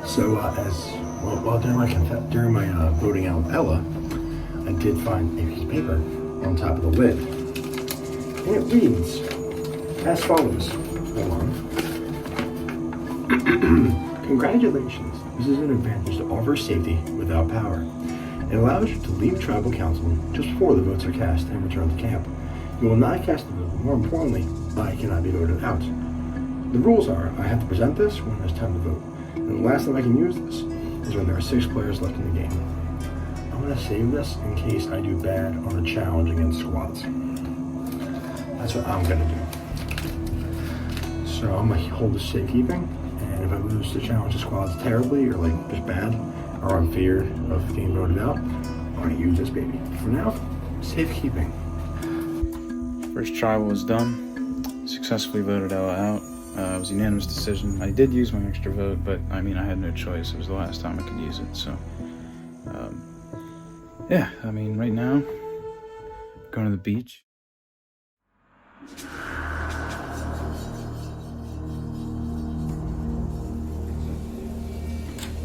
So during my voting out with Ella, I did find a piece of paper on top of the lid, and it reads as follows. Hold on. Congratulations. This is an advantage to offer safety without power. It allows you to leave tribal council just before the votes are cast and return to camp. You will not cast the vote. More importantly, I cannot be voted out. The rules are, I have to present this when it's time to vote. And the last time I can use this is when there are 6 players left in the game. I'm going to save this in case I do bad on the challenge against squads. That's what I'm going to do. So I'm going to hold this safekeeping, and if I lose the challenge to squads terribly, or like just bad, or I'm feared of getting voted out, I'm going to use this baby. For now, safekeeping. First tribal was done. Successfully voted Ella out. It was a unanimous decision. I did use my extra vote, but I mean, I had no choice. It was the last time I could use it, so yeah, I mean, right now, going to the beach.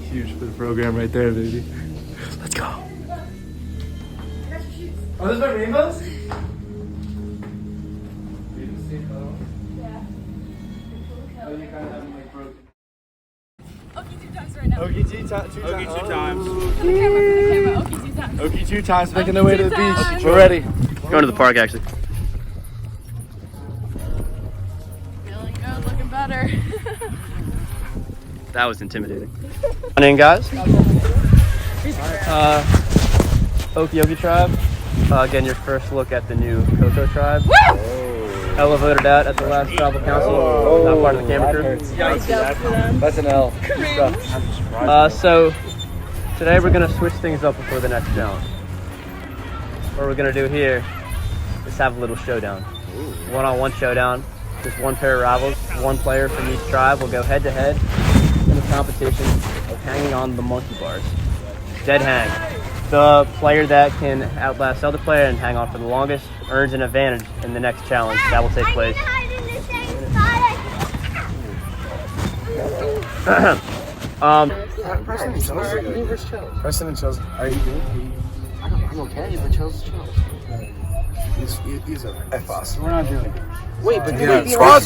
Huge for the program right there, baby. Let's go. Oh, those are rainbows? Okie 2 times right now. Okie 2 times. Okie 2 times. For the camera. Okie 2 times. Okie 2 times, making their Okie way to 2 the beach. times. We're ready. Going to the park, actually. Feeling good, looking better. That was intimidating. My name, guys. Okie Tribe. Again, your first look at the new Coco Tribe. Woo! Ella voted out at the last tribal council. Not part of the camera crew. That's an L. So today we're gonna switch things up before the next challenge. What we're gonna do here is have a little showdown. One-on-one showdown. Just one pair of rivals, one player from each tribe will go head-to-head in the competition of hanging on the monkey bars. Dead hang. The player that can outlast the other player and hang on for the longest earns an advantage in the next challenge that will take place. Preston and Chelsea. Are you good? I'm okay, but Chelsea's chill. He's a F-boss. We're not doing it. Wait, but squads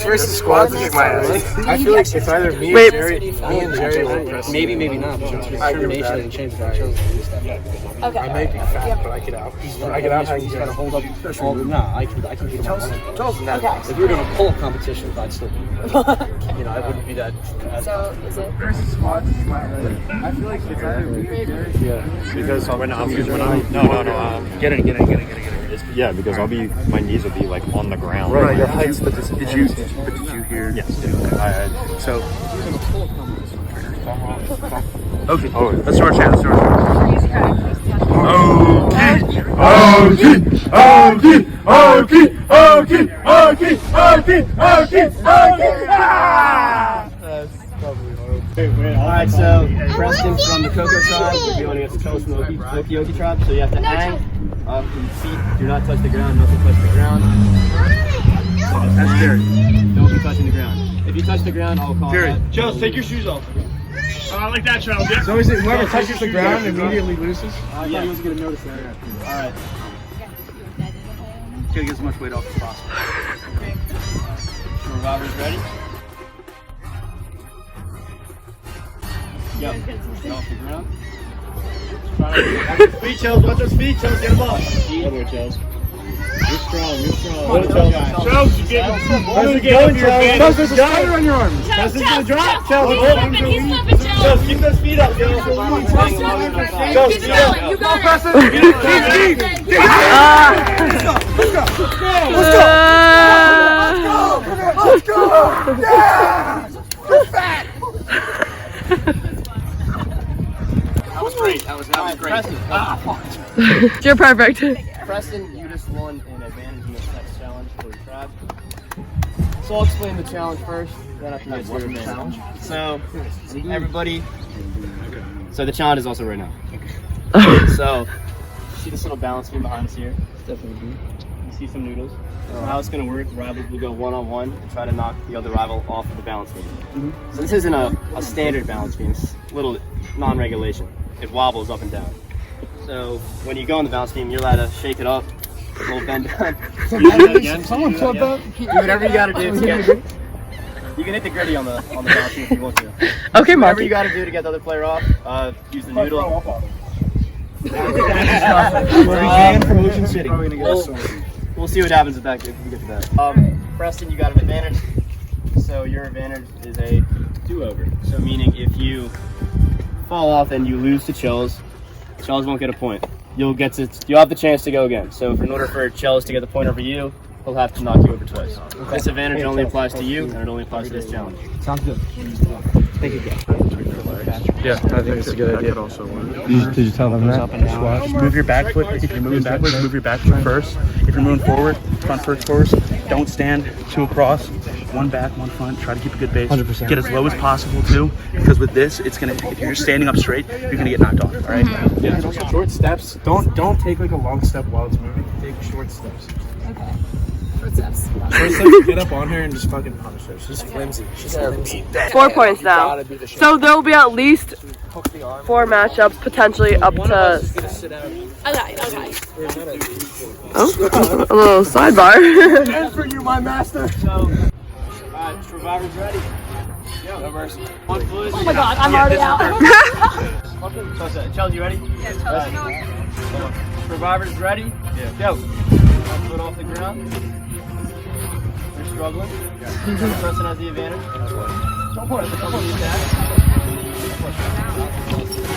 versus squads is my ass. I feel like it's either me and Jerry or Preston. Maybe not. Determination doesn't change that. Okay. I may be fat, but I get out. I get out how you gotta hold up. I can beat him. Chelsea's not fast. If we were doing a pull competition, I'd still beat him. You know, I wouldn't be that. So, is it? Versus squads is my ass. I feel like it's either me or Jerry. Yeah, because when I'm Get it. Yeah, because my knees will be like on the ground. Right, your height's the Did you hear? yes. So. Okay. Oh, let's do our chance. Alright, so Preston from the Coco Tribe will be going against Charles from the Okie Tribe. So you have to hang off your feet. Do not touch the ground. Nothing touch the ground. That's Jerry. Don't be touching the ground. If you touch the ground, I'll call Jerry, that. Charles, take your shoes off. I like that, Charles. Yeah. So is it whoever touches the ground immediately loses? I thought he was going to notice that. Alright. Try to get as much weight off as possible. Shorevivors ready? Yep. Get off the ground. Feet, Charles. Watch those feet, Charles. Get them off. Other Charles. You're strong. Charles, you get Charles, there's a spider on your arm. Charles is gonna drop. Charles, He's flipping, Charles, keep those feet up, Charles. Charles, Keep feet up. going, you got it. Let's go! Yeah! You're fat! That was great. That was great. You're perfect. Preston, you just won an advantage in this next challenge for your tribe. So I'll explain the challenge first, then after that, what's the challenge? So, everybody. So the challenge is also right now. So, see this little balance beam behind us here? It's definitely beam. see some noodles. So how it's going to work, rivals will go one-on-one and try to knock the other rival off of the balance beam. So this isn't a standard balance beam. It's a little non-regulation. It wobbles up and down. So when you go on the balance beam, you're allowed to shake it up, a little bend down. Someone said that. Do whatever you got to do to get. You can hit the gritty on the balance beam if you want to. Okay, Whatever Marky. you got to do to get the other player off, use the noodle. Ocean City. We'll see what happens with that if we get to that. Preston, you got an advantage. So your advantage is a do-over. So meaning if you fall off and you lose to Chels won't get a point. You'll have the chance to go again. So in order for Chels to get the point over you, he'll have to knock you over twice. This advantage only applies to you, and it only applies to this challenge. Sounds good. Thank you, guys. Yeah, I think it's a good idea. Did you tell them that? Just move your back foot. If you're moving backwards, move your back foot first. If you're moving forward, front first forwards. Don't stand two across. One back, one front. Try to keep a good base. 100%. Get as low as possible too, because with this, it's gonna. If you're standing up straight, you're gonna get knocked off. All right? Yeah. Short steps. Don't take like a long step while it's moving. Take short steps. Okay. Short steps. Short steps. Get up on her and just fucking punish her. She's flimsy. She's flimsy. 4 points now. So there will be at least 4 matchups, potentially up to. Okay. Oh, a little sidebar. And for you, my master. Alright, Shorevivors ready? Go verse. Oh my god, I'm already out. Chels, you ready? Yeah, Chels. Shorevivors ready? Yeah. Go. One foot off the ground. You're struggling. Yeah. Preston has the advantage. Don't push.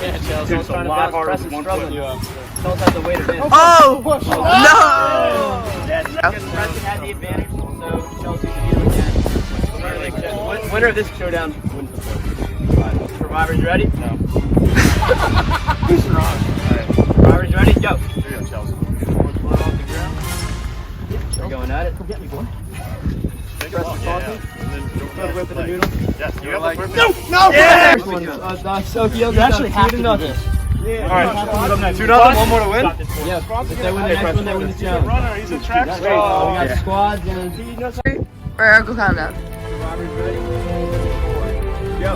Yeah, Chels. It's a lot harder with 1 foot. Chels has the weight of it. Oh! No! Yeah, because Preston had the advantage, so Chelsea can do it again. Winner of this showdown wins the point. Alright, Shorevivors ready? No. Who's wrong? Alright, Shorevivors ready? Go! Here you go, Chelsea. 1 foot off the ground. We're going at it. Come get me, boy. Preston talking. Whip of the noodle. Yes, you like, have no! No! Yeah! You're actually have to do this. All right, 2-0, 1 more to win? Yeah, if they win the next one, they win the challenge. He's a track We got squads and... Alright, go countdown. Shorevivors ready? Go.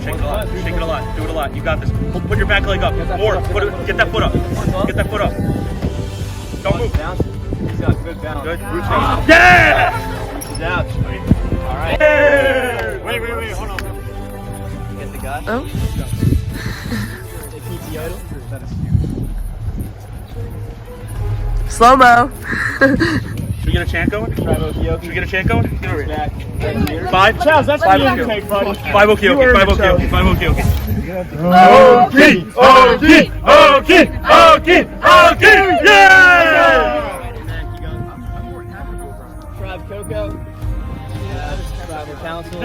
Shake it a lot. Shake it a lot. Do it a lot. You got this. Put your back leg up. More. Get that foot up. Get that foot up. Don't move. Bounce. He's got good balance. Good. Yeah! Reaches out. Alright. Hey! Wait, hold on. Get the guy. Oh. The PT idol. Slow-mo. Should we get a chant going? Should we get a chant going? Get over here. Back. 5. Chaz, that's Five what okay. you take, buddy. 5 okay. 5 okay. 5 okay. Okay. Yeah! Tribe Coco. Tribal Council.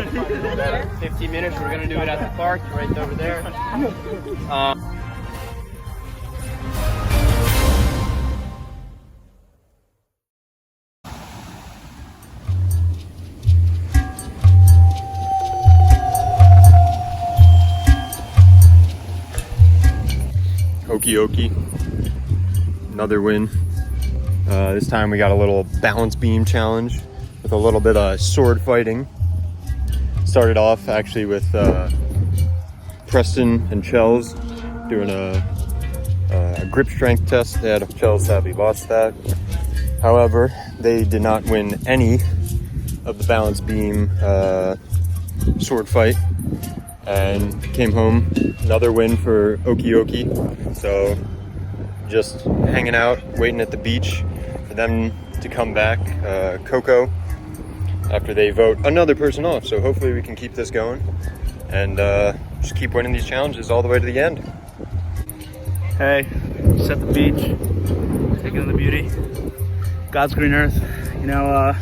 15 minutes. We're going to do it at the park right over there. Okie. Another win. This time we got a little balance beam challenge with a little bit of sword fighting. Started off actually with Preston and Chels doing a grip strength test. They had Chels sadly lost that. However, they did not win any of the balance beam sword fight and came home. Another win for Okie. So just hanging out, waiting at the beach for them to come back, Coco, after they vote another person off. So hopefully we can keep this going and just keep winning these challenges all the way to the end. Hey, just at the beach, taking in the beauty, God's green earth. You know,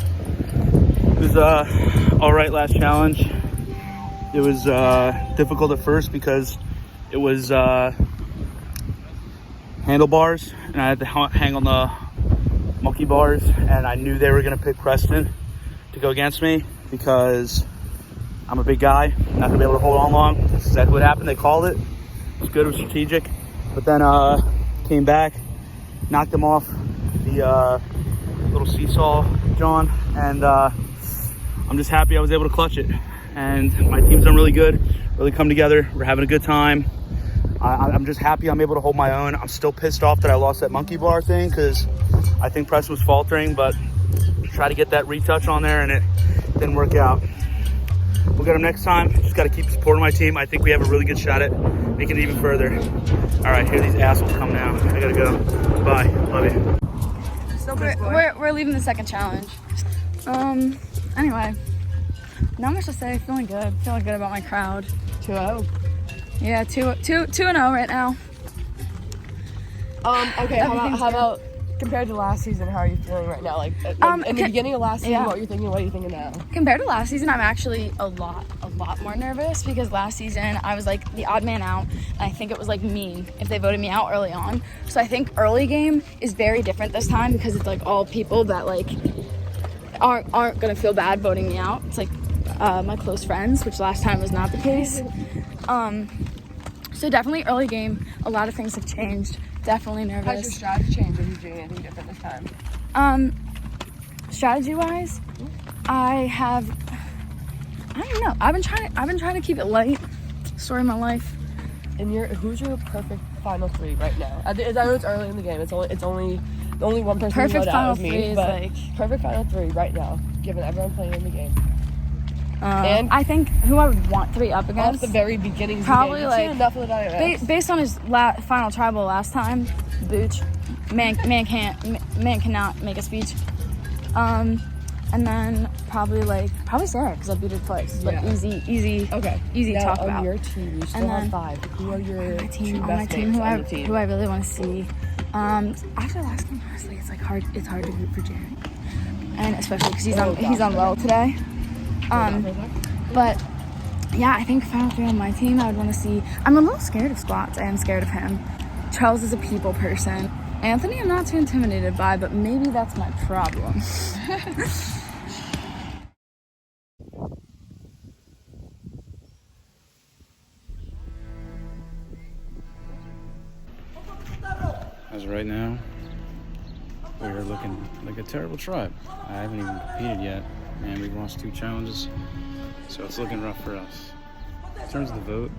it was all right last challenge. It was difficult at first because it was handlebars, and I had to hang on the monkey bars, and I knew they were gonna pick Preston to go against me because I'm a big guy, not gonna be able to hold on long. That's exactly what happened. They called it. It was good. It was strategic. But then came back, knocked them off the little seesaw, John, and I'm just happy I was able to clutch it. And my team's done really good, really come together. We're having a good time. I'm just happy I'm able to hold my own. I'm still pissed off that I lost that monkey bar thing because I think Preston was faltering, but try to get that retouch on there and it didn't work out. We'll get him next time. Just got to keep supporting my team. I think we have a really good shot at making it even further. All right, here these assholes come now. I gotta go. Bye. Love you. So we're leaving the second challenge. Anyway, not much to say. Feeling good. Feeling good about my crowd. 2-0. Yeah, 2-0 right now. Okay, how about compared to last season, how are you feeling right now? Like in the beginning of last season, what are you thinking now? Compared to last season, I'm actually a lot more nervous because last season I was like the odd man out, and I think it was like mean if they voted me out early on. So I think early game is very different this time because it's like all people that like aren't gonna feel bad voting me out. It's like my close friends, which last time was not the case. So definitely early game, a lot of things have changed. Definitely nervous. How's your strategy changed? Are you doing anything different this time? Strategy wise, I don't know. I've been trying to keep it light. Story of my life. And who's your perfect final three right now? I know it's early in the game. It's only the only one person Perfect who final out is three me. is But like perfect final three right now, given everyone playing in the game. and I think who I would want to be up Off against the very beginning, probably of the game. like Enough of the based on his final tribal last time, Booch, man cannot make a speech. And then probably Sarah because I beat her twice. Like easy. Okay. Easy to now, talk on about. your team, you still have 5. Who are your two On my best team, mates on the team? who I really want to see. After last game, honestly, it's hard to root for Jared, and especially because he's on low today. But yeah, I think final three on my team, I would want to see. I'm a little scared of squats. I am scared of him. Charles is a people person. Anthony, I'm not too intimidated by, but maybe that's my problem. As of right now, we are looking like a terrible tribe. I haven't even competed yet, and we've lost 2 challenges, so it's looking rough for us. In terms of the vote,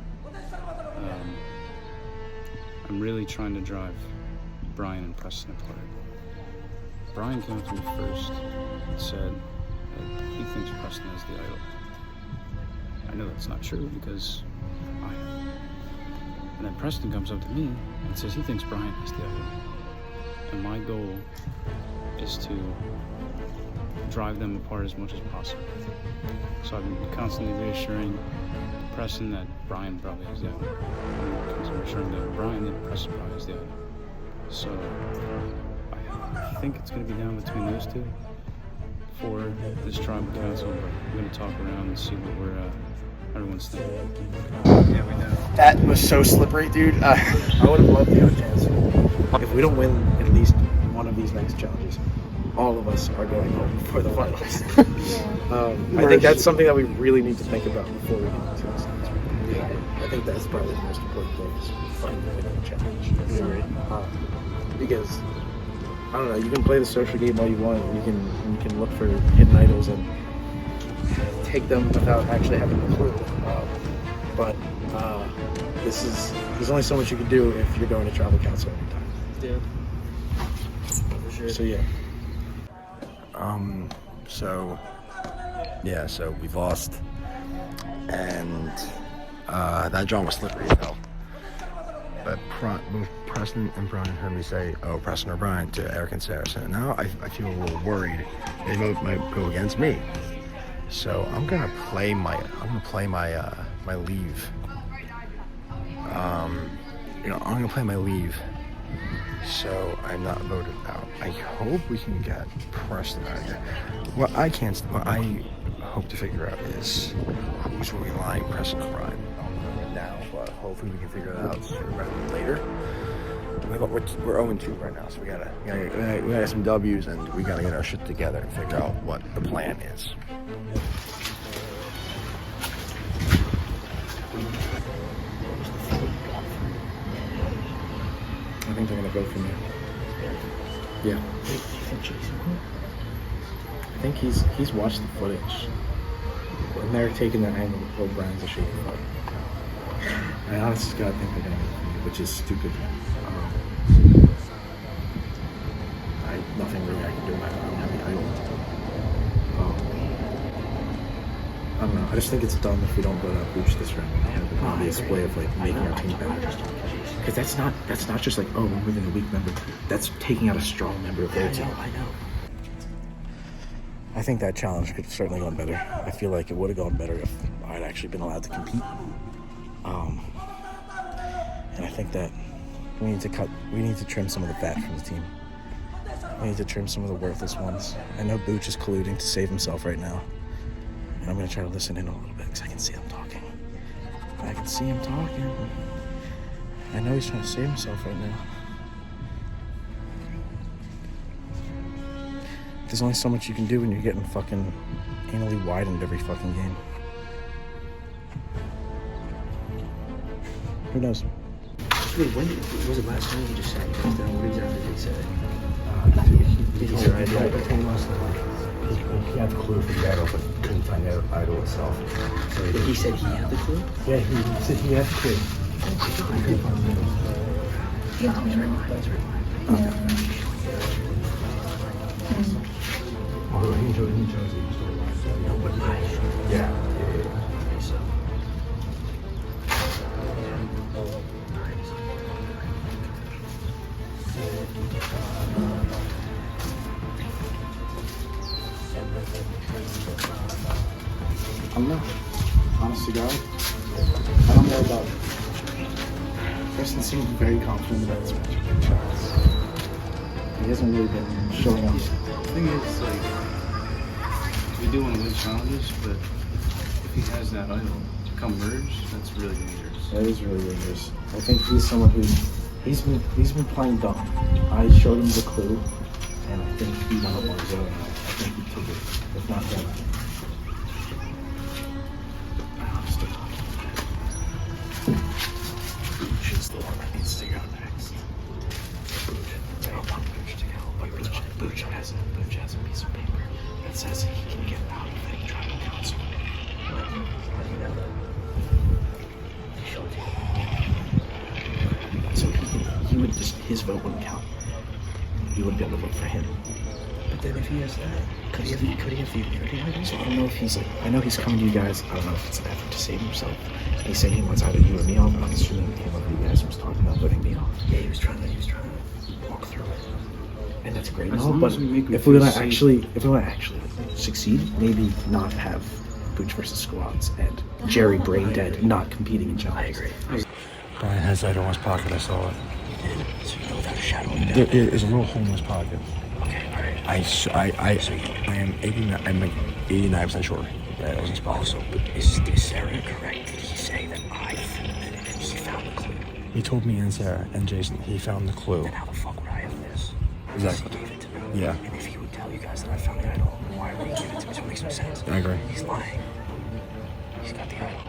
I'm really trying to drive Brian and Preston apart. Brian came up to me first and said that he thinks Preston is the idol. I know that's not true because I am. And then Preston comes up to me and says he thinks Brian is the idol. And my goal is to drive them apart as much as possible. So I've been constantly reassuring Preston that Brian probably is the idol. And constantly reassuring that Brian that Preston probably is the idol. So I think it's going to be down between those two for this tribal council, but I'm going to talk around and see what everyone's thinking. Yeah, we know. That was so slippery, dude. I would have loved to have a chance. If we don't win at least one of these next challenges, all of us are going home for the finals. I think that's something that we really need to think about before we get into this next one. Yeah, I think that's probably the most important thing is finding a winning challenge. Because I don't know, you can play the social game all you want. You can look for hidden idols and take them without actually having a clue. But there's only so much you can do if you're going to tribal council every time. Yeah. For sure. So yeah. So we've lost, and that John was slippery as hell. But both Preston and Brian heard me say, "Oh, Preston or Brian" to Eric and Sarah. So now I feel a little worried they might go against me. So I'm gonna play my leave. I'm gonna play my leave. So I'm not voted out. I hope we can get Preston out of here. What I hope to figure out is who's relying Preston or Brian. Now, but hopefully we can figure that out sooner rather than later. We're 0-2 right now, so we gotta some W's, and we gotta get our shit together and figure out what the plan is. I think they're gonna go for me. Yeah. think he's watched the footage. And they're taking their angle to O'Brien's a shaky foot. I honestly gotta think they're gonna make me, which is stupid. Nothing really I can do. I don't have the idol. I don't know. I just think it's dumb if we don't vote out Booch this round and have an obvious way of like making our team better. Because that's not just like, oh, we're moving a weak member. That's taking out a strong member of their team. I know. I think that challenge could have certainly gone better. I feel like it would have gone better if I'd actually been allowed to compete. And I think that we need to trim some of the fat from the team. We need to trim some of the worthless ones. I know Booch is colluding to save himself right now. And I'm going to try to listen in a little bit because I can see him talking. I know he's trying to save himself right now. There's only so much you can do when you're getting fucking anally widened every fucking game. Who knows? Wait, when was it last time he just sat you guys down? What exactly did he say? He had the clue for the idol, but couldn't find the idol itself. So He said he had the clue? yeah, he said he had the clue. That's right. Although he chose it. Yeah. I don't know. Honest to God, I don't know about it. Preston seemed very confident about this match. He hasn't really been showing up. The thing is, like, we do want to win challenges, but if he has that idol come merge, that's really dangerous. That is really dangerous. I think he's someone he's been playing dumb. I showed him the clue, and I think he went up on his own. I think he took it. If not that. Booch is the one that needs to go next. Booch. I don't want Booch to go, but Booch has a piece of paper that says he can get out of any tribal council. So he would just, his vote wouldn't count. You wouldn't be able to vote for him. But then if he has that, could he have the immunity idol? So I don't know if he's like, I know he's coming to you guys, I don't know if it's an effort to save himself. He's saying he wants either you or me off, and I'm assuming one of you guys was talking about voting me off. Yeah, he was trying to Walk through it. And that's great. As No, long but as we make if we want it to actually succeed, maybe not have Booch versus squads and Jerry Braindead not competing in challenges. I agree. Brian has idol in his pocket. I saw it. You did? So you know without a shadow of a doubt. There is a little hole in his pocket. Okay, alright. I am 89% sure that it was his pocket. Also, is Sarah correct? Did he say that I found it and he found the clue? He told me and Sarah and Jason he found the clue. Then how the fuck would I have this? Exactly. He gave it to me. Yeah. And if he would tell you guys that I found the idol, why would he give it to me? So it makes no sense. I agree. He's lying. He's got the idol.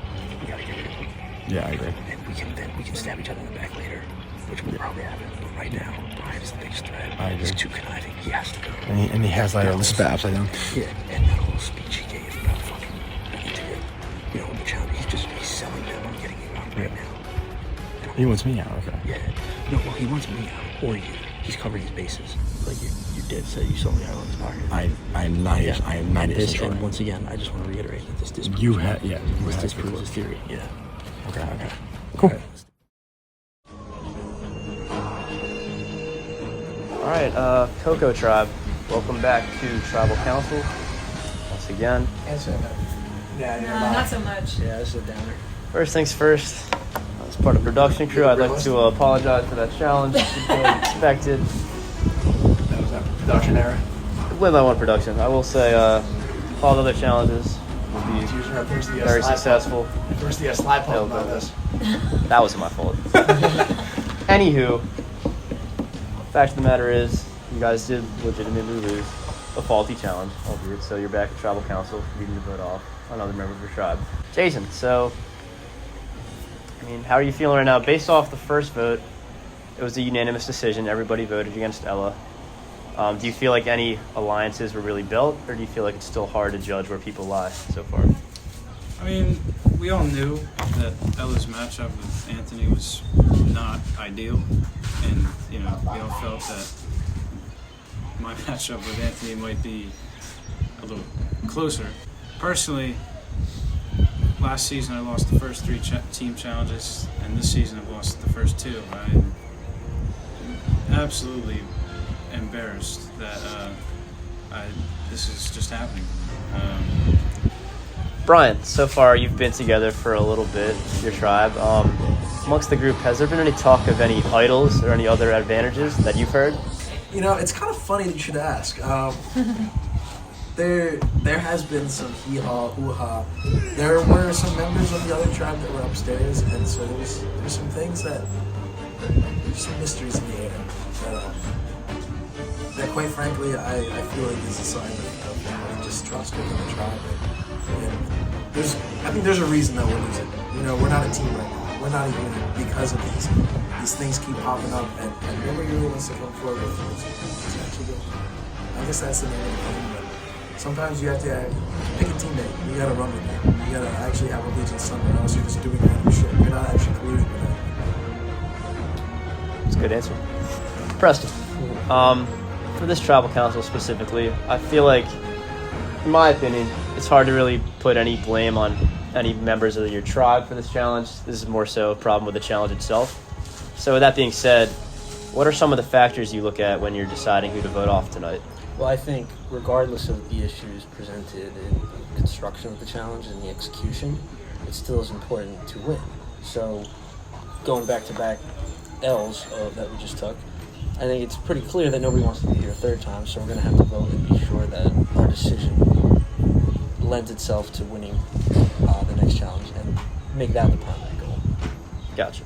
We gotta get rid of him. Yeah, I agree. And we can stab each other in the back later, which will probably happen. But right now, Brian is the biggest threat. I agree. He's too conniving. He has to go. And he has idol. This is upside down. Yeah, and that whole speech he gave about fucking the challenge, he's selling them on getting you out right now. He wants me out, okay. Yeah. No, well, he wants me out, or you. He's covering his bases. Like, you did say you saw the idol in his pocket. I am 90% sure. And once again, I just want to reiterate that this disproves This disproves his theory. Yeah. Okay. Cool. Okay. All right, Coco Tribe, welcome back to Tribal Council once again. Not so much. Yeah, this is a downer. First things first, as part of production crew, I'd like to apologize for that challenge. It was expected. That was that production error. With my one production, I will say all the other challenges will be very successful. First the slide pump about this. That wasn't my fault. Anywho, fact of the matter is, you guys did legitimately lose a faulty challenge, albeit, so you're back at Tribal Council, needing to vote off another member of your tribe. Jason, so, I mean, how are you feeling right now? Based off the first vote, it was a unanimous decision. Everybody voted against Ella. Do you feel like any alliances were really built, or do you feel like it's still hard to judge where people lie so far? I mean, we all knew that Ella's matchup with Anthony was not ideal, and we all felt that my matchup with Anthony might be a little closer. Personally, last season I lost the first 3 team challenges, and this season I've lost the first 2. I'm absolutely embarrassed that this is just happening. Brian, so far you've been together for a little bit, your tribe. Amongst the group, has there been any talk of any idols or any other advantages that you've heard? It's kind of funny that you should ask. There has been some hee-haw, hoo-ha. There were some members of the other tribe that were upstairs, and so there's some things there's some mysteries in the air that quite frankly, I feel like is a sign of distrust within the tribe. And I think there's a reason that we're losing. We're not a team right now. We're not a unit because of these things keep popping up, and nobody really wants to come forward with it's actually good. I guess that's the name of the game, but sometimes you have to pick a teammate. You gotta run with it. You gotta actually have allegiance somewhere else. You're just doing random shit. You're not actually colluding with it. That's a good answer. Preston, for this tribal council specifically, I feel like, in my opinion, it's hard to really put any blame on any members of your tribe for this challenge. This is more so a problem with the challenge itself. So with that being said, what are some of the factors you look at when you're deciding who to vote off tonight? Well, I think regardless of the issues presented in the construction of the challenge and the execution, it still is important to win. So going back-to-back L's that we just took, I think it's pretty clear that nobody wants to be here a third time, so we're going to have to vote and be sure that our decision lends itself to winning the next challenge and make that the primary goal. Gotcha.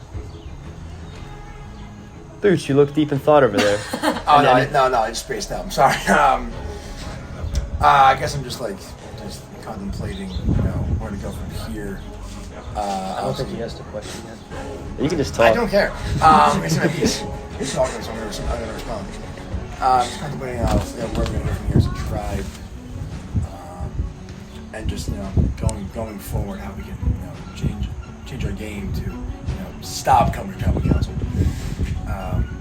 Boots, you look deep in thought over there. No, I just spaced out. I'm sorry. I guess I'm just contemplating, where to go from here. I don't think he asked a question yet. You can just talk. I don't care. He's talking, so I'm going to respond. Just contemplating where we're going to go from here as a tribe, and just going forward, how we can change our game to stop coming to tribal council.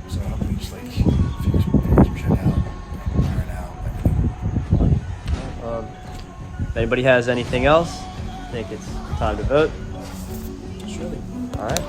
So hopefully just figure some shit out, iron out, everything. If anybody has anything else, I think it's time to vote. Surely. All right.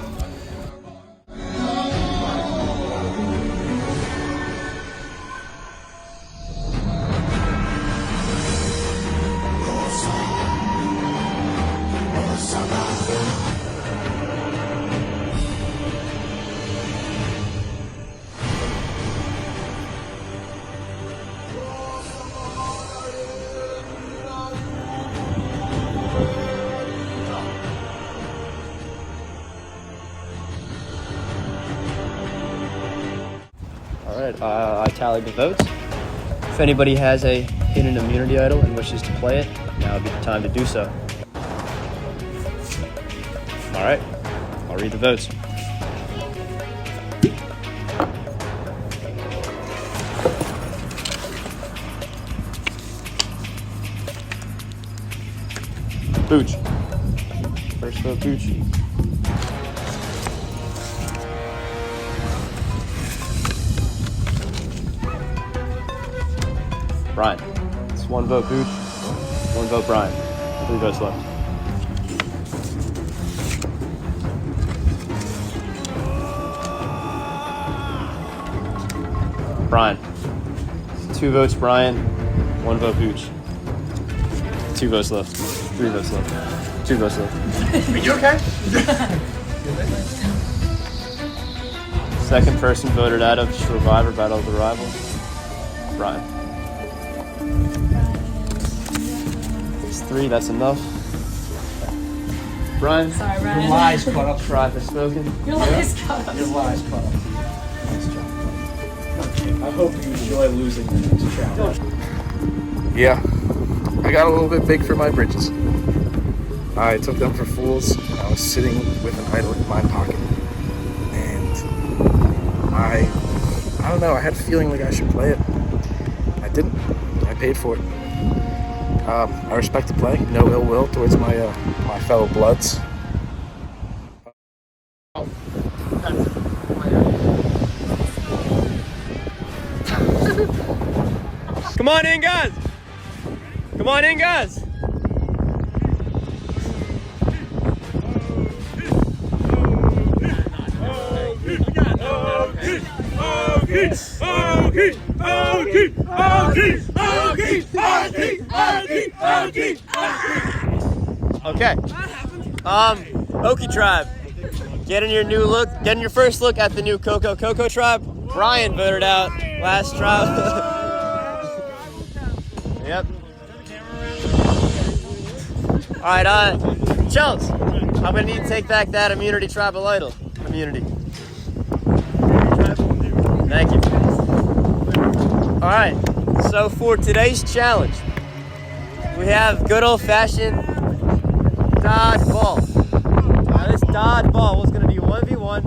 I tallied the votes. If anybody has a hidden immunity idol and wishes to play it, now would be the time to do so. All right, I'll read the votes. Booch. First vote, Booch. Brian. It's 1 vote Booch, 1 vote Brian. 3 votes left. Brian. 2 votes Brian, 1 vote Booch. 2 votes left. 3 votes left. 2 votes left. Are you okay? Second person voted out of Shorevivor Battle of the Rivals, Brian. 3, that's enough. Brian? Sorry, Brian. Your lies caught up. Tribe has spoken. Your lies caught up. Your lies caught up. Nice job. I hope you enjoy losing the next challenge. Yeah, I got a little bit big for my britches. I took them for fools. I was sitting with an idol in my pocket. And I don't know, I had a feeling like I should play it. didn't. I paid for it. I respect the play. No ill will towards my my fellow Bloods. Come on in, guys. Come on in, guys. Okay. Okie Tribe. Getting your new look, getting your first look at the new Coco Tribe. Brian voted out last tribe. Yep. Alright, Chels, I'm gonna need to take back that immunity tribal idol. Immunity. Thank you. Alright, so for today's challenge, we have good old-fashioned dodgeball. Now this dodgeball was gonna be 1v1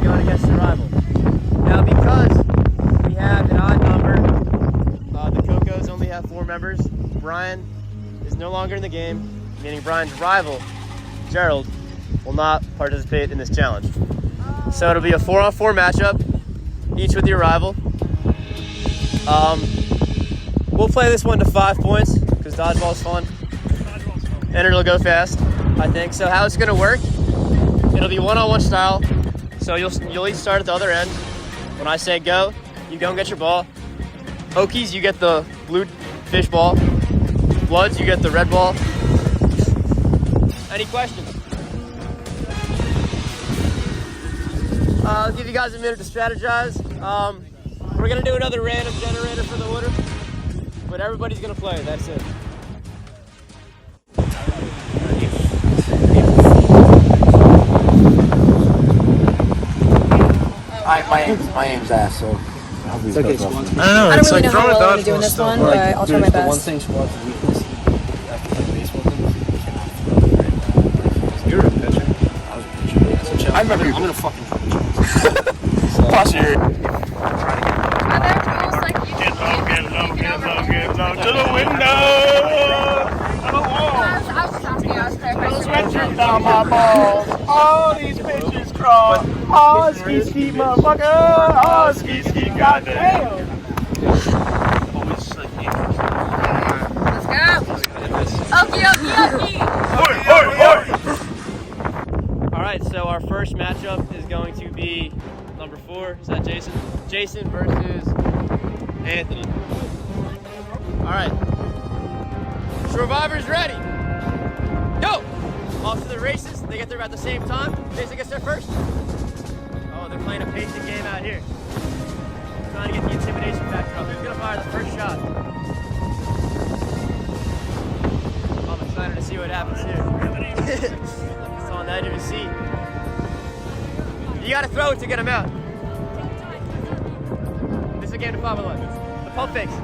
going against the rival. Now because we have an odd number, the Cocos only have 4 members. Brian is no longer in the game, meaning Brian's rival, Gerald, will not participate in this challenge. So it'll be a 4-on-4 matchup, each with your rival. We'll play this one to 5 points, because dodgeball's fun. And it'll go fast, I think. So how it's gonna work, it'll be 1-on-1 style. So you'll each start at the other end. When I say go, you go and get your ball. Okies, you get the blue fish ball. Bloods, you get the red ball. Any questions? I'll give you guys a minute to strategize. We're gonna do another random generator for the winner, but everybody's gonna play, that's it. My aim's ass, so it's okay. I don't know. I don't It's really like know how throwing a well I'm gonna do dodgeball in this stuff. one, but I'll try my The one best. thing Squad's weakness after playing baseball games, you cannot throw the right ball. You're a pitcher. I was a pitcher. That's a challenge. I remember you. I'm gonna fucking throw the challenge. Plus you're Get low to the window. Those wrenches down my balls. All these bitches crawl. Oh, ski, motherfucker. Oh, ski, goddamn. Alright, so our first matchup is going to be number 4. Is that Jason? Jason versus Anthony. Alright. Shorevivors ready. Go! Off to the races. They get there at the same time. Jason gets there first. Oh, they're playing a patient game out here. Trying to get the intimidation factor up. Who's going to fire the first shot? I'm excited to see what happens here. It's on the edge of his seat. You got to throw it to get him out. This is a game to 5 alive. The pump fakes.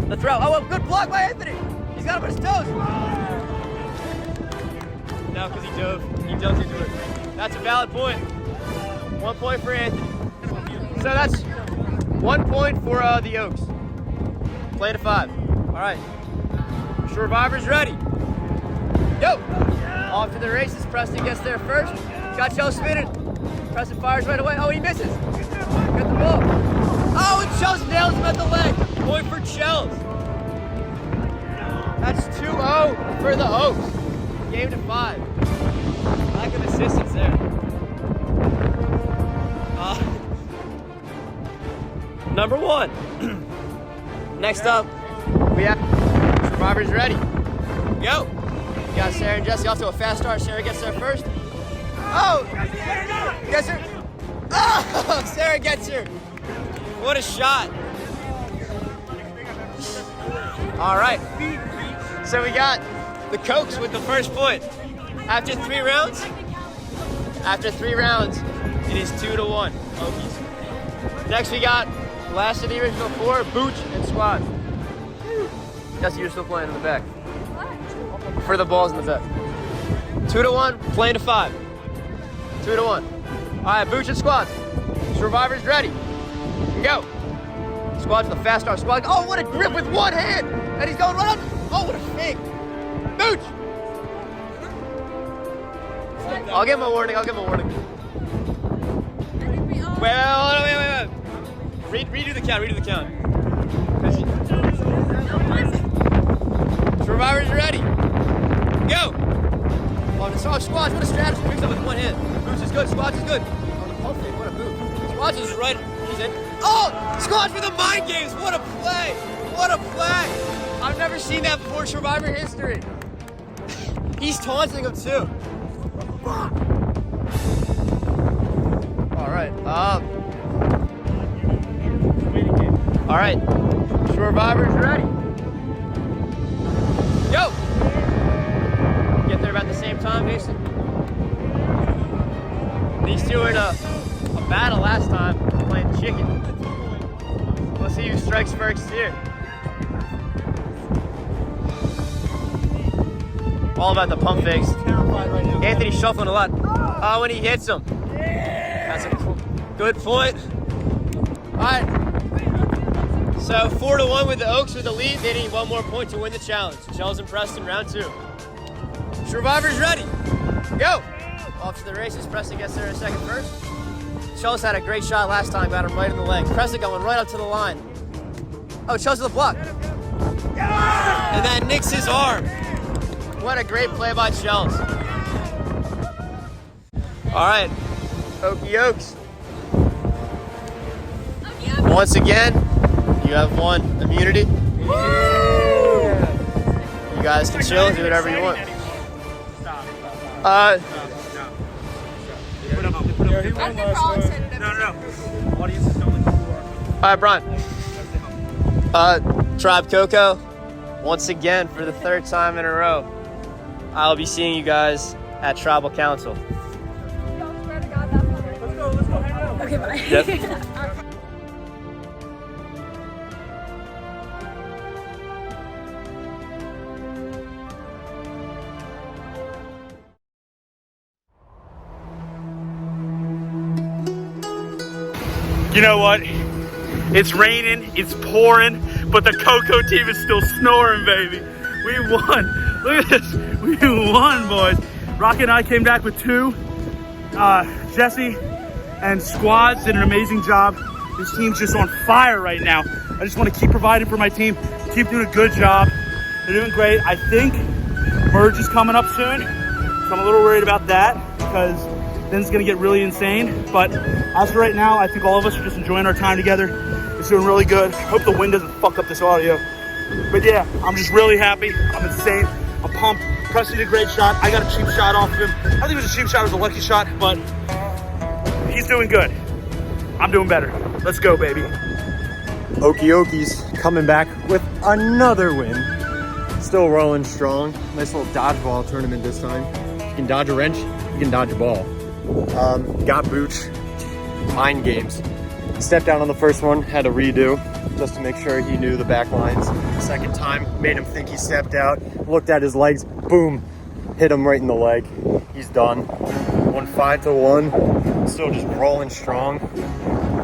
The throw. Oh, good block by Anthony. He's got him on his toes. No, because he dove into it. That's a valid point. 1 point for Anthony. So that's 1 point for the Oaks. Play to 5. All right. Shorevivors ready. Go. Off to the races. Preston gets there first. Got Chels spinning. Preston fires right away. Oh, he misses. Got the ball. Oh, and Chels nails him at the leg. Point for Chels. That's 2-0 for the Oaks. Game to 5. Lack of assistance there. Number 1. Next up, we have Shorevivors ready. Go. You got Sarah and Jesse off to a fast start. Sarah gets there first. Oh! Gets her. Oh! Sarah gets her. What a shot. All right. So we got the Cokes with the first point. After 3 rounds, it is 2-1. Okies. Next we got last of the original 4, Booch and Squad. Jesse, you're still playing in the back. For the balls in the back. 2-1, playing to 5. 2-1. All right, Booch and Squad. Shorevivors ready. Go. Squad's the fast start. Squad. Oh, what a grip with one hand! And he's going right up. Oh, what a fake. Mooch! I'll give him a warning. Wait. Redo the count. Shorevivors, you ready? Go! Oh, Squads, what a strategy. Picks up with one hand. Mooch is good. Squads is good. Oh, the pump fake. What a move. Squads is right. He's in. Oh! Squads for the mind games. What a play. I've never seen that before in Shorevivor history. He's taunting him too. All right. Shorevivors ready. Go! Get there about the same time, Mason. These two were in a battle last time, playing chicken. We'll see who strikes first here. All about the pump fakes. Anthony's shuffling a lot. Oh, when he hits him. That's a good point. All right. So 4-1 with the Oaks with the lead. They need one more point to win the challenge. Chels and Preston, round 2. Shorevivors ready. Go. Off to the races. Preston gets there in a second first. Chels had a great shot last time. Got him right in the leg. Preston going right up to the line. Oh, Chels to the block. And that nicks his arm. What a great play by Chels. All right, Okie Oaks. Once again, you have won immunity. You guys can chill, do whatever you want. No. All right, Brian. Tribe Coco, once again for the 3rd time in a row, I'll be seeing you guys at Tribal Council. Okay, bye. Yep. You know what? It's raining, it's pouring, but the Coco team is still snoring, baby. We won. Look at this. We won, boys. Rocky and I came back with 2. Jesse and Squads did an amazing job. This team's just on fire right now. I just want to keep providing for my team, keep doing a good job. They're doing great. I think merge is coming up soon, so I'm a little worried about that because then it's going to get really insane. But as for right now, I think all of us are just enjoying our time together. It's doing really good. Hope the wind doesn't fuck up this audio. But yeah, I'm just really happy. I'm insane. I'm pumped. Preston did a great shot. I got a cheap shot off of him. I think it was a cheap shot. It was a lucky shot, but he's doing good. I'm doing better. Let's go, baby. Okie Okies coming back with another win. Still rolling strong. Nice little dodgeball tournament this time. You can dodge a wrench, you can dodge a ball. Got Booch. Mind games. Stepped down on the first one, had to redo just to make sure he knew the back lines. Second time, made him think he stepped out, looked at his legs, boom, hit him right in the leg. He's done. Won 5-1, still just rolling strong.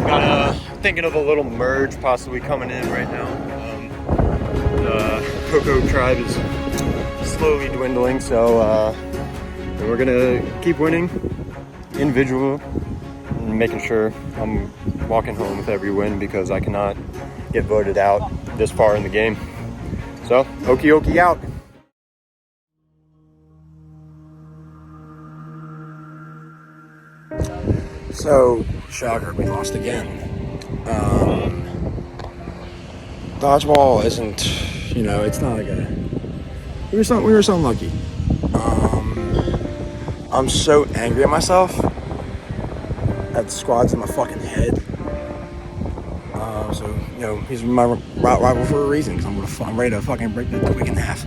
Got thinking of a little merge possibly coming in right now. The Coco tribe is slowly dwindling, so we're gonna keep winning individual and making sure I'm walking home with every win because I cannot get voted out this far in the game. So, Okie Okie out. So, shocker, we lost again. Dodgeball isn't, it's not like we were so unlucky. I'm so angry at myself that the Squad's in my fucking head. So, he's my rival for a reason, because I'm ready to fucking break the twig in half.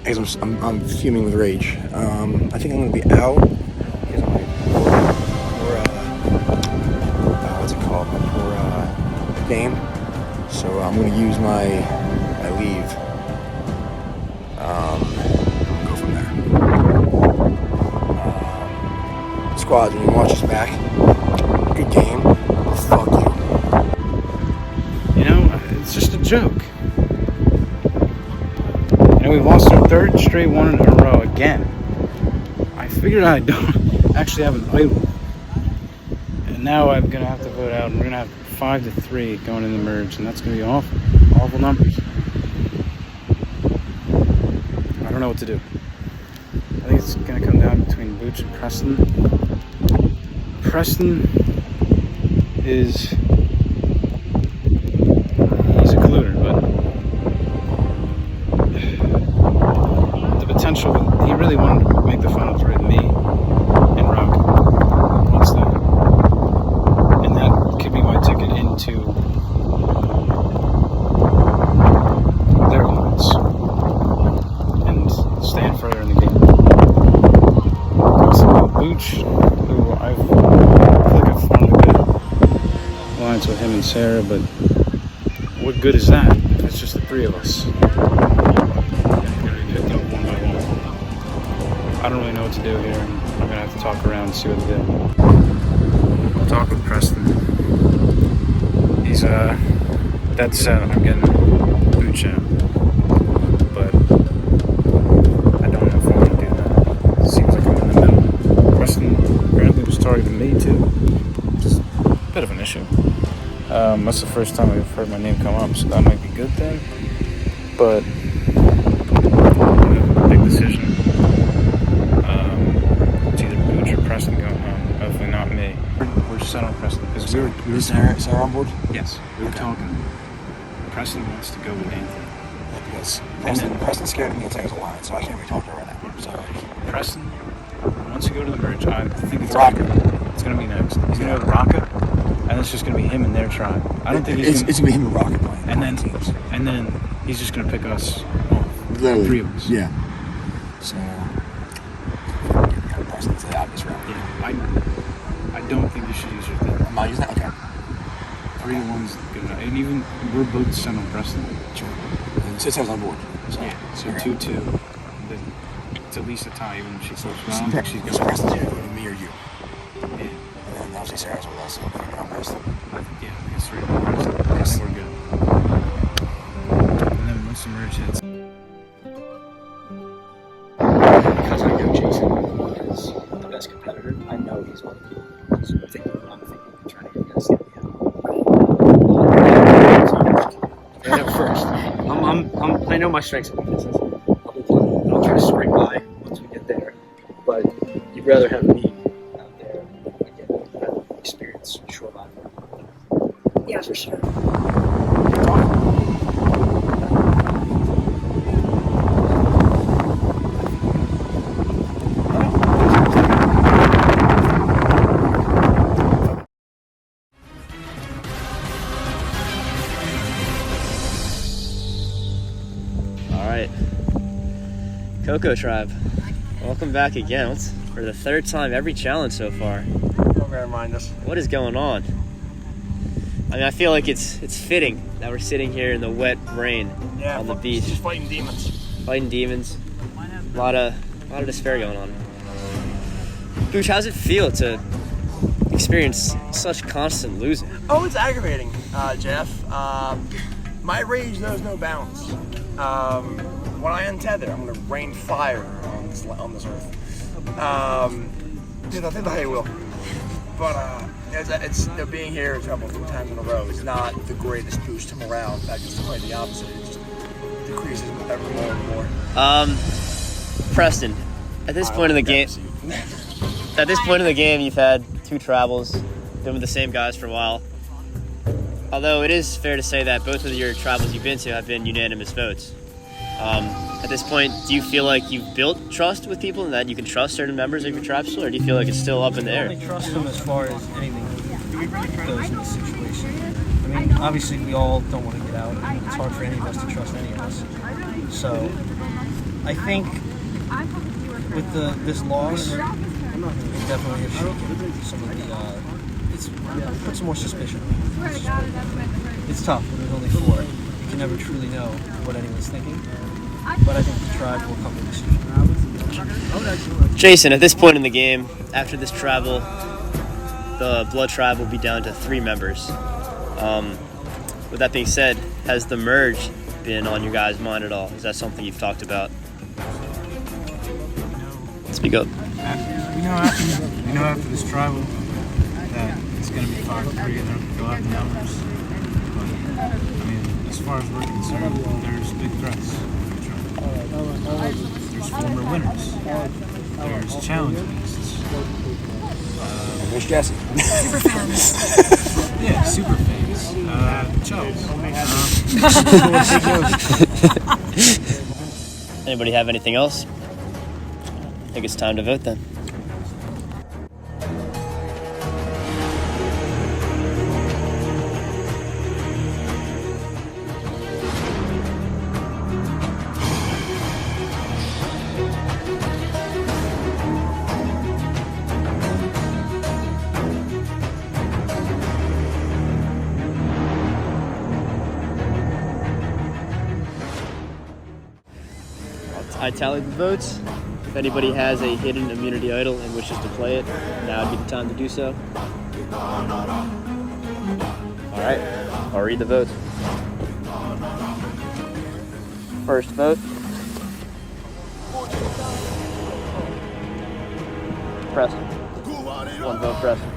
Because I'm fuming with rage. I think I'm gonna be out. Game, so I'm going to use my leave. I'll go from there. Squad, when you watch us back, good game. Fuck you. joke. And we've lost our third straight one in a row again. I figured I don't actually have an idol. And now I'm going to have to vote out, and we're going to have 5-3 going in the merge, and that's going to be awful numbers. I don't know what to do. I think it's going to come down between Booch and Preston. Preston is... he's a colluder, but the potential, he really wanted to make the finals with me and Rock. Wants that. And that could be my ticket into their lines and staying further in the game. So Booch, who I feel like I've found a good alliance with him and Sarah, but what good is that if it's just the three of us? We're gonna be picked up one by one. I don't really know what to do here, and I'm gonna have to talk around and see what to do. I'll talk with Preston. He's dead set on getting Booch out, but I don't know if I want to do that. It seems like I'm in the middle. Preston apparently was targeting me too, which is a bit of an issue. That's the first time I've heard my name come up, so that might be a good thing. But a big decision. It's either Booch or Preston going home. Hopefully not me. We're set on Preston because we were Sarah on board? Yes, we were talking. Preston wants to go with Anthony. Because Preston's scared of me and Sarah's alliance, so I can't really talk to her right now. So Preston wants to go to the merge. I think it's Raka. It's going to be next. He's going to go with Raka, and it's just going to be him and their tribe. I don't think it's going to be him and Raka playing. And then he's just going to pick us off. Literally. 3 of us. Yeah. So, Preston's the obvious route. Yeah. I don't think you should use your thing. I'm not using that? Okay. 3-1's good enough. And even we're both sent on Preston. Sure. And Sarah's on board. So, yeah. So 2-2. It's at least a tie, even if she slips around. She's so Preston's either going to me or you. Yeah. And then obviously Sarah's with us, so we're going to Preston. Yeah, I guess 3-1 Preston. I think we're good. And then once the merge hits. Because I know Jason is the best competitor, I know he's one of you. So I'm thinking trying to get against him. Yeah, first. I know my strengths and weaknesses. I'll try to scrape by once we get there. But you'd rather have me out there again, experience Shorevivor. Yeah, for sure. Coco Tribe, welcome back again. For the third time every challenge so far. Don't remind us. What is going on? I mean, I feel like it's fitting that we're sitting here in the wet rain on the beach. Just fighting demons. Fighting demons. A lot of despair going on. Booch, how's it feel to experience such constant losing? Oh, it's aggravating, Jeff. My rage knows no bounds. When I untether, I'm going to rain fire on this earth. Dude, I think the hay will. But it's being here in trouble 3 times in a row is not the greatest boost to morale. In fact, it's quite the opposite. It just decreases ever more and more. Preston, at this point in the game, you've had 2 travels, been with the same guys for a while. Although it is fair to say that both of your travels you've been to have been unanimous votes. At this point, do you feel like you've built trust with people and that you can trust certain members of your tribe still, or do you feel like it's still up in the air? I only trust them as far as anything goes in this situation. I mean, obviously we all don't want to get out. It's hard for any of us to trust any of us. So, I think with this loss, it definitely has shaken some of the, it's put some more suspicion. It's tough when there's only 4. You can never truly know what anyone's thinking. But I think the tribe will come to this decision. Jason, at this point in the game, after this travel, the Blood Tribe will be down to 3 members. With that being said, has the merge been on your guys' mind at all? Is that something you've talked about? Speak up. After this tribal, that it's going to be 5-3 and they'll have the numbers. But, I mean, as far as we're concerned, there's big threats. There's former winners. There's challenge beasts. There's Jesse. Super fans. Yeah, super fans. Anybody have anything else? I think it's time to vote then. I tallied the votes. If anybody has a hidden immunity idol and wishes to play it, now would be the time to do so. Alright, I'll read the votes. First vote. Preston. 1 vote, Preston.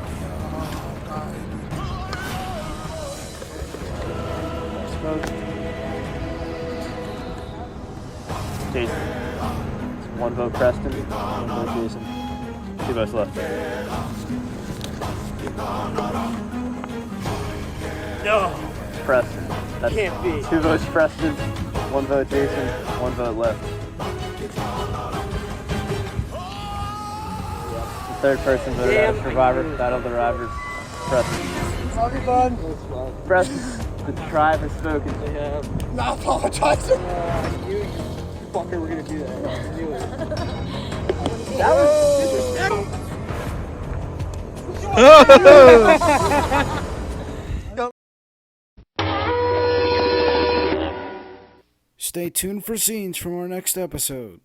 Next vote. Jason. 1 vote Preston, 1 vote Jason. 2 votes left. No! Preston. That can't be. 2 votes Preston, 1 vote Jason, 1 vote left. The third person voted out of Survivor, Battle of the Rivers, Preston. Preston, the tribe has spoken. They have. Not apologizing. You fucker were gonna do that. I knew it. That was disrespectful. Stay tuned for scenes from our next episode.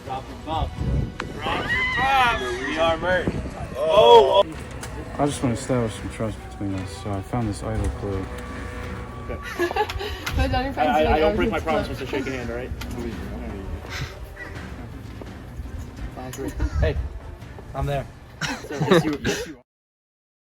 Drop your bump. Drop your bump. We are merged. Oh. I just want to establish some trust between us, so I found this idol clue. But Johnny I don't break my promise once I shake your hand, alright? Hey, I'm there. So, yes, you are.